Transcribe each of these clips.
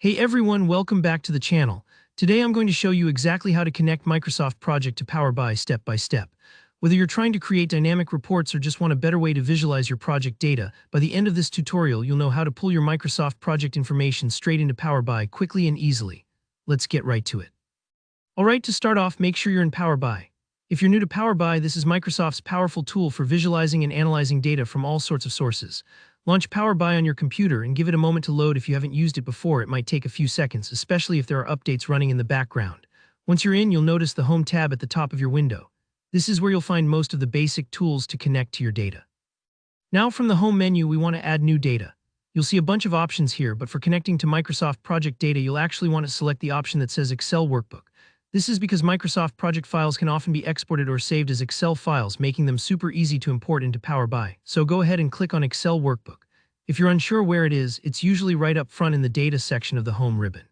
Hey everyone, welcome back to the channel. Today I'm going to show you exactly how to connect Microsoft Project to Power BI step by step. Whether you're trying to create dynamic reports or just want a better way to visualize your project data, by the end of this tutorial you'll know how to pull your Microsoft Project information straight into Power BI quickly and easily. Let's get right to it. Alright, to start off, make sure you're in Power BI. If you're new to Power BI, this is Microsoft's powerful tool for visualizing and analyzing data from all sorts of sources. Launch Power BI on your computer and give it a moment to load. If you haven't used it before, it might take a few seconds, especially if there are updates running in the background. Once you're in, you'll notice the Home tab at the top of your window. This is where you'll find most of the basic tools to connect to your data. Now from the Home menu, we want to add new data. You'll see a bunch of options here, but for connecting to Microsoft Project data, you'll actually want to select the option that says Excel Workbook. This is because Microsoft Project files can often be exported or saved as Excel files, making them super easy to import into Power BI. So go ahead and click on Excel Workbook. If you're unsure where it is, it's usually right up front in the Data section of the Home ribbon.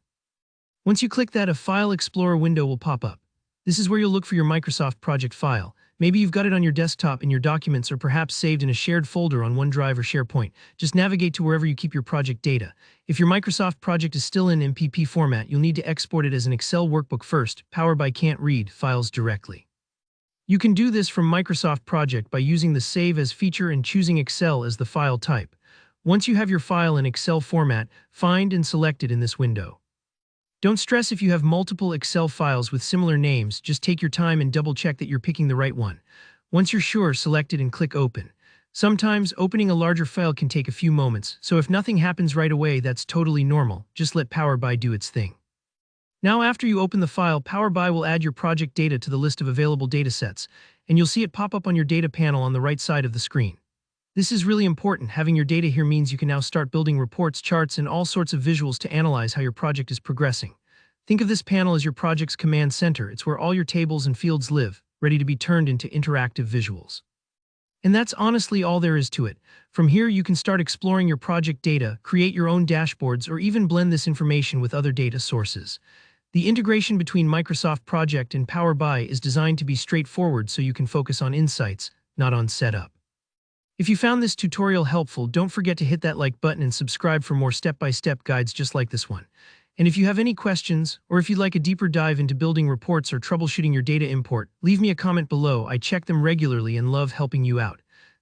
Once you click that, a File Explorer window will pop up. This is where you'll look for your Microsoft Project file. Maybe you've got it on your desktop in your documents or perhaps saved in a shared folder on OneDrive or SharePoint. Just navigate to wherever you keep your project data. If your Microsoft project is still in MPP format, you'll need to export it as an Excel workbook first. Power BI can't read files directly. You can do this from Microsoft Project by using the Save As feature and choosing Excel as the file type. Once you have your file in Excel format, find and select it in this window. Don't stress if you have multiple Excel files with similar names, just take your time and double-check that you're picking the right one. Once you're sure, select it and click Open. Sometimes, opening a larger file can take a few moments, so if nothing happens right away, that's totally normal. Just let Power BI do its thing. Now after you open the file, Power BI will add your project data to the list of available datasets, and you'll see it pop up on your data panel on the right side of the screen. This is really important. Having your data here means you can now start building reports, charts, and all sorts of visuals to analyze how your project is progressing. Think of this panel as your project's command center. It's where all your tables and fields live, ready to be turned into interactive visuals. And that's honestly all there is to it. From here, you can start exploring your project data, create your own dashboards, or even blend this information with other data sources. The integration between Microsoft Project and Power BI is designed to be straightforward so you can focus on insights, not on setup. If you found this tutorial helpful, don't forget to hit that like button and subscribe for more step-by-step guides just like this one. And if you have any questions, or if you'd like a deeper dive into building reports or troubleshooting your data import, leave me a comment below. I check them regularly and love helping you out.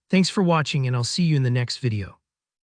Thanks for watching, and I'll see you in the next video.